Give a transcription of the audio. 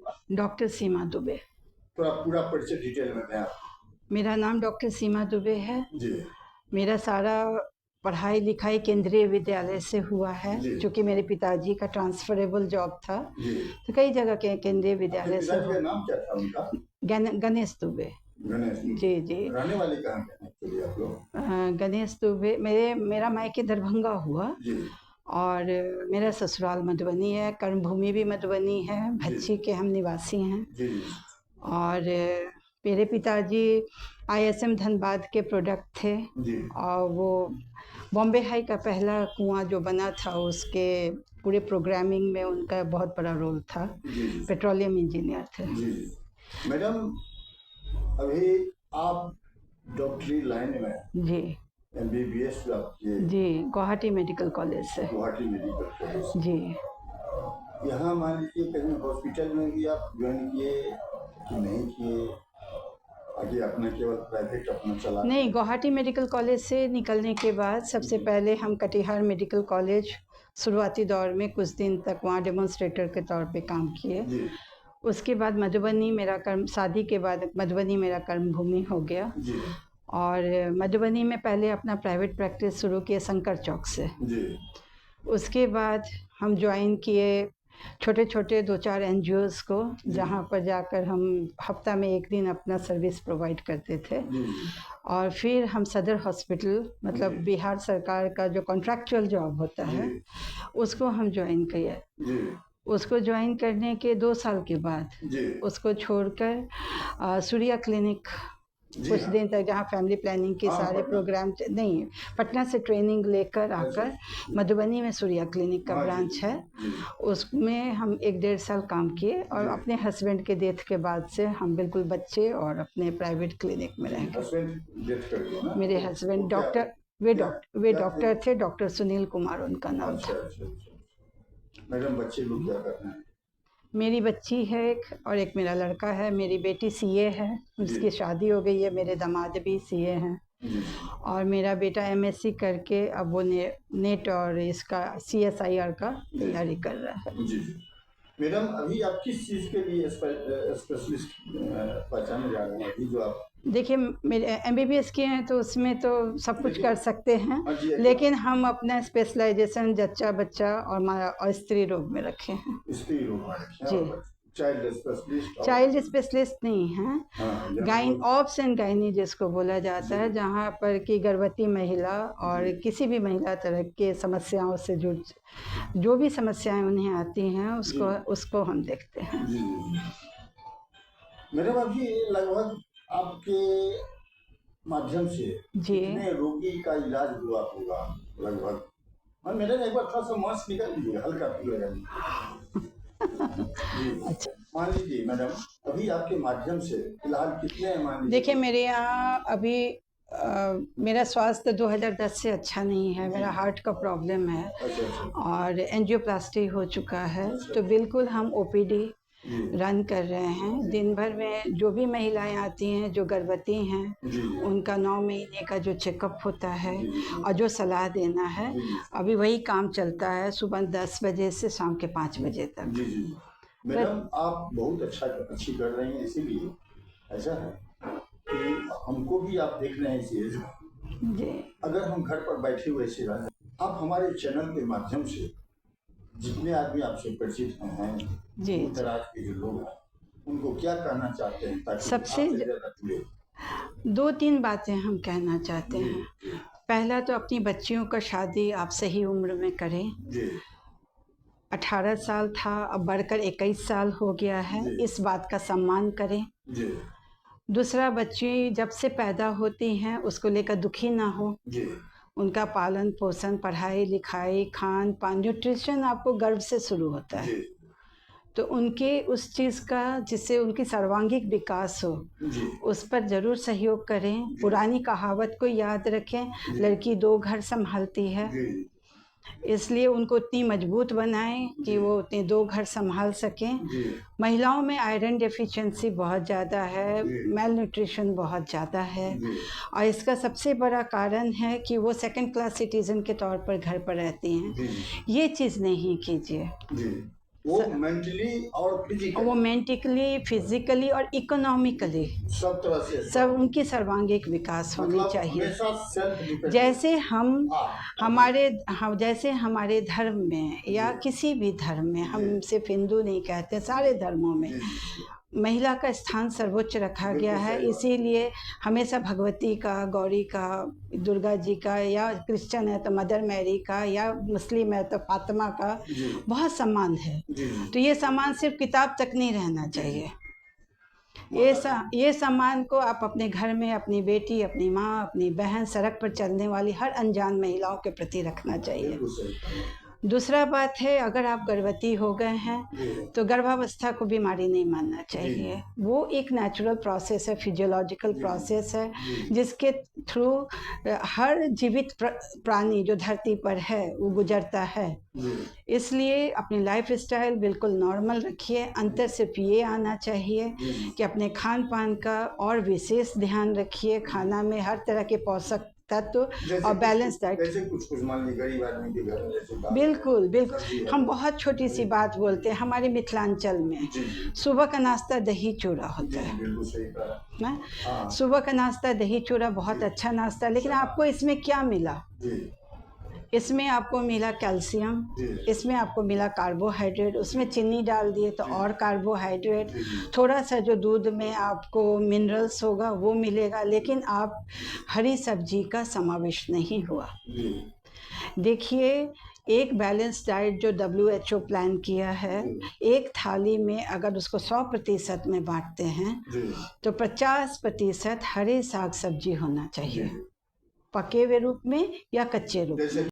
आपका? डॉक्टर सीमा दुबे। थोड़ा पूरा परिचय डिटेल में दें आप। मेरा नाम डॉक्टर सीमा दुबे है। जी मेरा सारा पढ़ाई लिखाई केंद्रीय विद्यालय से हुआ है, जी। क्योंकि मेरे पिताजी का ट्रांसफरेबल जॉब था, जी। तो कई जगह के केंद्रीय आपके विद्यालय से पिताजी का नाम क्या था उनका? गणेश दुबे। गणेश। जी जी। रहने वाले कहाँ के हैं एक्चुअली आप लोग? गणेश दुबे मेरा मायके दरभंगा हुआ जी और मेरा ससुराल मधुबनी है, कर्मभूमि भी मधुबनी है, भच्ची के हम निवासी हैं। जी जी। और मेरे पिताजी ISM धनबाद के प्रोडक्ट थे जी और वो बॉम्बे हाई का पहला कुआं जो बना था उसके पूरे प्रोग्रामिंग में उनका बहुत बड़ा रोल था। जी पेट्रोलियम इंजीनियर थे। जी। मैडम अभी आप डॉक्टरी लाइन में जी MBBS जो आप किए जी, गुवाहाटी मेडिकल कॉलेज से। गुवाहाटी मेडिकल कॉलेज, जी। यहाँ मान लीजिए कहीं हॉस्पिटल में भी आप ज्वाइन किए कि नहीं किए, आगे अपना केवल प्राइवेट अपना चला? नहीं, गुवाहाटी मेडिकल कॉलेज से निकलने के बाद सबसे पहले हम कटिहार मेडिकल कॉलेज शुरुआती दौर में कुछ दिन तक वहाँ डेमोन्स्ट्रेटर के तौर पे काम किए। जी उसके बाद मधुबनी मेरा कर्म, शादी के बाद मधुबनी मेरा कर्मभूमि हो गया जी और मधुबनी में पहले अपना प्राइवेट प्रैक्टिस शुरू किए शंकर चौक से। जी उसके बाद हम ज्वाइन किए छोटे छोटे 2-4 NGOs को, जहाँ पर जाकर हम हफ्ता में एक दिन अपना सर्विस प्रोवाइड करते थे। जी और फिर हम सदर हॉस्पिटल, मतलब जी। बिहार सरकार का जो कॉन्ट्रैक्चुअल जॉब होता है, जी उसको हम ज्वाइन किए। जी उसको ज्वाइन करने के 2 साल के बाद जी उसको छोड़कर सूर्या क्लिनिक जी कुछ हाँ। दिन तक, जहाँ फैमिली प्लानिंग के हाँ, सारे पटना। प्रोग्राम नहीं, पटना से ट्रेनिंग लेकर आकर मधुबनी में सूर्या क्लिनिक का हाँ, जी, ब्रांच है, जी उसमें हम 1-1.5 साल काम किए और जी। अपने हस्बैंड के डेथ के बाद से हम बिल्कुल बच्चे और अपने प्राइवेट क्लिनिक में रह गए। हस्बैंड डेथ कर गए ना? मेरे तो हस्बैंड वो क्या- डॉक्टर, वे क्या डॉक्टर थे, डॉक्टर सुनील कुमार उनका नाम अच्छा था। अच्छा अच्छा। मैडम बच्चे लोग क्या कर रहे हैं? मेरी बच्ची है एक और एक मेरा लड़का है। मेरी बेटी CA है, उसकी शादी हो गई है। मेरे दामाद भी CA हैं जी और मेरा बेटा MSc करके अब वो नेट और इसका CSIR का तैयारी कर रहा है। जी जी। मैडम अभी आप किस चीज़ के लिए स्पेशलिस्ट पहचाने जा रहे हैं अभी जो आप? देखिए, मेरे MBBS किए हैं तो उसमें तो सब कुछ कर सकते हैं, हाँ जी, लेकिन हम अपना स्पेशलाइजेशन जच्चा बच्चा और स्त्री रोग में रखे हैं। स्त्री रोग में रखे हैं जी। और चाइल्ड स्पेशलिस्ट चाइल्ड स्पेशलिस्ट नहीं हैं, हाँ, गाइन ऑप्स एंड गायनी जिसको बोला जाता है, जहाँ पर कि गर्भवती महिला और किसी भी महिला तरह के समस्याओं से जो भी समस्याएं उन्हें आती हैं उसको हम देखते हैं। जी जी। मैडम अभी लगभग आपके माध्यम से जी। कितने रोगी का इलाज हुआ होगा लगभग? हाँ मैडम एक बार थोड़ा सा मास्क निकाल लीजिए, हल्का फील हो जाएगा। जी अच्छा, मान लीजिए मैडम अभी आपके माध्यम से फिलहाल कितने मान लीजिए? देखिए मेरे यहाँ अभी मेरा स्वास्थ्य 2010 से अच्छा नहीं है। मेरा हार्ट का प्रॉब्लम है अच्छा अच्छा और एंजियोप्लास्टी हो चुका है, तो बिल्कुल हम OPD जी रन कर रहे हैं। दिन भर में जो भी महिलाएं आती हैं जो गर्भवती हैं, जी उनका 9 महीने का जो चेकअप होता है जी और जो सलाह देना है, जी अभी वही काम चलता है सुबह 10 बजे से शाम के 5 बजे तक। जी जी। मैडम आप बहुत अच्छी कर रही हैं, इसीलिए ऐसा है कि हमको भी आप देख रहे हैं इस एज में। जी अगर हम घर पर बैठे हुए ऐसे रह, आप हमारे चैनल के माध्यम से जितने आदमी आपसे परिचित हैं, जी दूर दराज के जो लोग हैं, उनको क्या कहना चाहते हैं ताकि सबसे आपसे ज़्यादा जुड़े? 2-3 बातें हम कहना चाहते जी हैं। जी पहला तो अपनी बच्चियों का शादी आप सही उम्र में करें। जी 18 साल था, अब बढ़कर 21 साल हो गया है, जी। इस बात का सम्मान करें। जी दूसरा, बच्ची जब से पैदा होती हैं उसको लेकर दुखी ना हो। जी उनका पालन पोषण, पढ़ाई लिखाई, खान पान, न्यूट्रिशन आपको गर्भ से शुरू होता है, जी तो उनके उस चीज़ का जिससे उनकी सर्वांगीण विकास हो, जी उस पर ज़रूर सहयोग करें। पुरानी कहावत को याद रखें, लड़की 2 घर संभालती है, जी इसलिए उनको इतनी मजबूत बनाएं कि वो उतने 2 घर संभाल सकें। जी महिलाओं में आयरन डेफिशिएंसी बहुत ज़्यादा है, जी। मेल न्यूट्रिशन बहुत ज़्यादा है जी और इसका सबसे बड़ा कारण है कि वो सेकंड क्लास सिटीज़न के तौर पर घर पर रहती हैं। जी ये चीज़ नहीं कीजिए। जी। वो मेंटली और फिजिकली, वो मेंटली, फिजिकली और इकोनॉमिकली सब तरह से सब उनकी सर्वांगीण विकास होनी मतलब चाहिए। हमेशा सेल्फ डिपेंडेंस। जैसे हमारे धर्म में या किसी भी धर्म में, हम सिर्फ हिंदू नहीं कहते, सारे धर्मों में महिला का स्थान सर्वोच्च रखा गया है। इसीलिए हमेशा भगवती का, गौरी का, दुर्गा जी का, या क्रिश्चियन है तो मदर मैरी का, या मुस्लिम है तो फातिमा का बहुत सम्मान है। तो ये सम्मान सिर्फ किताब तक नहीं रहना चाहिए। ये सम्मान को आप अपने घर में अपनी बेटी, अपनी माँ, अपनी बहन, सड़क पर चलने वाली हर अनजान महिलाओं के प्रति रखना चाहिए। दूसरा बात है, अगर आप गर्भवती हो गए हैं तो गर्भावस्था को बीमारी नहीं मानना चाहिए। वो एक नेचुरल प्रोसेस है, फिजियोलॉजिकल प्रोसेस है, जिसके थ्रू हर जीवित प्राणी जो धरती पर है वो गुजरता है। इसलिए अपनी लाइफ स्टाइल बिल्कुल नॉर्मल रखिए। अंतर सिर्फ ये आना चाहिए कि अपने खान पान का और विशेष ध्यान रखिए। खाना में हर तरह के पोषक तत्व और बैलेंस डाइट। जैसे कुछ मान लीजिए गरीब आदमी के घर में जैसे बिल्कुल हम बहुत छोटी सी बात बोलते हैं। हमारे मिथिलांचल में सुबह का नाश्ता दही चूड़ा होता है। बिल्कुल सही कहा। सुबह का नाश्ता दही चूड़ा बहुत अच्छा नाश्ता है, लेकिन आपको इसमें क्या मिला? इसमें आपको मिला कैल्शियम, इसमें आपको मिला कार्बोहाइड्रेट, उसमें चीनी डाल दिए तो और कार्बोहाइड्रेट, थोड़ा सा जो दूध में आपको मिनरल्स होगा वो मिलेगा, लेकिन आप हरी सब्जी का समावेश नहीं हुआ। देखिए, एक बैलेंस डाइट जो WHO प्लान किया है, एक थाली में अगर उसको 100% में बांटते हैं तो 50% हरे साग सब्जी होना चाहिए, पके हुए रूप में या कच्चे रूप में।